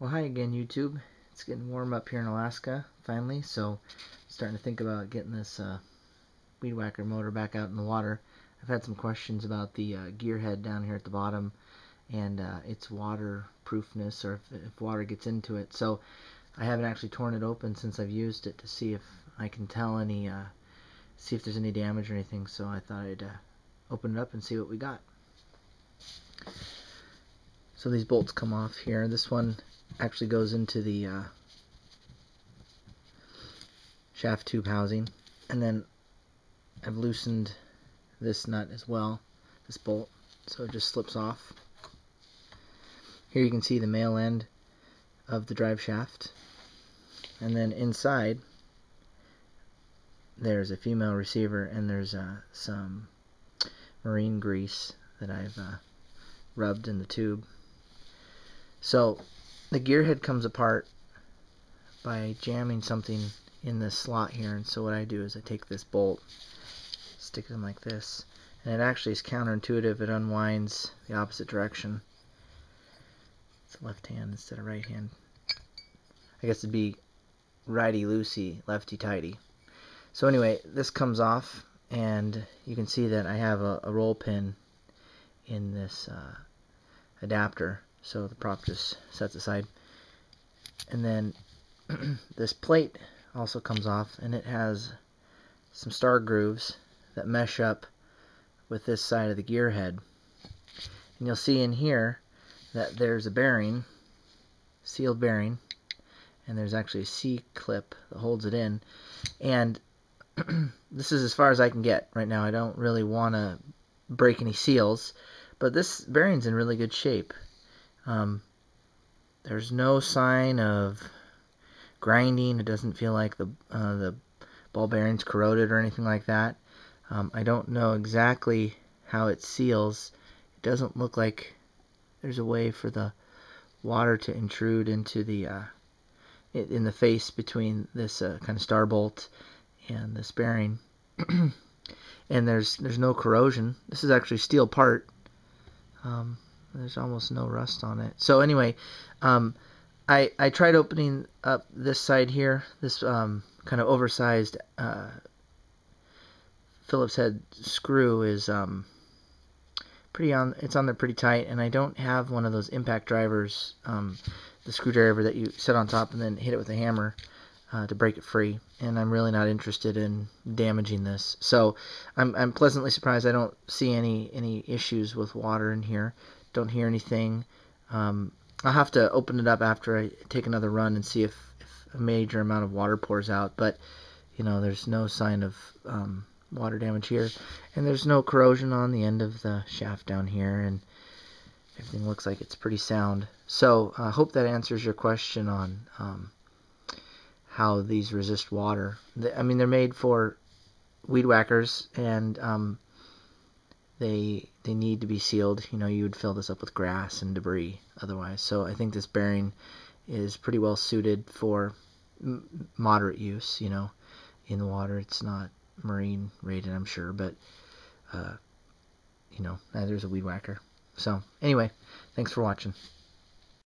Well, hi again, YouTube. It's getting warm up here in Alaska, finally, so I'm starting to think about getting this weed whacker motor back out in the water. I've had some questions about the gear head down here at the bottom and its waterproofness, or if water gets into it. So I haven't actually torn it open since I've used it to see if I can tell see if there's any damage or anything. So I thought I'd open it up and see what we got. So these bolts come off here. This one actually goes into the shaft tube housing, and then I've loosened this nut as well, this bolt, so it just slips off. Here you can see the male end of the drive shaft, and then inside there's a female receiver, and there's some marine grease that I've rubbed in the tube. So the gear head comes apart by jamming something in this slot here, and so what I do is I take this bolt, stick it in like this, and it actually is counterintuitive. It unwinds the opposite direction. It's left hand instead of right hand. I guess it'd be righty loosey, lefty tighty. So anyway, this comes off, and you can see that I have a roll pin in this adapter, so the prop just sets aside. And then this plate also comes off, and it has some star grooves that mesh up with this side of the gear head. And you'll see in here that there's a bearing, sealed bearing, and there's actually a C-clip that holds it in. And this is as far as I can get right now. I don't really want to break any seals, but this bearing's in really good shape. There's no sign of grinding. It doesn't feel like the ball bearing's corroded or anything like that. I don't know exactly how it seals. It doesn't look like there's a way for the water to intrude into the in the face between this kind of star bolt and this bearing. And there's no corrosion. This is actually steel part. There's almost no rust on it. So anyway, I tried opening up this side here. This kind of oversized Phillips head screw is it's on there pretty tight, and I don't have one of those impact drivers, the screwdriver that you set on top and then hit it with a hammer to break it free, and I'm really not interested in damaging this. So I'm pleasantly surprised. I don't see any issues with water in here. Don't hear anything. I'll have to open it up after I take another run and see if a major amount of water pours out, but you know, there's no sign of water damage here, and there's no corrosion on the end of the shaft down here, and everything looks like it's pretty sound. So I hope that answers your question on how these resist water. I mean, they're made for weed whackers, and they need to be sealed. You know, you would fill this up with grass and debris otherwise. So I think this bearing is pretty well suited for moderate use, you know, in the water. It's not marine rated, I'm sure, but you know, neither is a weed whacker. So anyway, thanks for watching.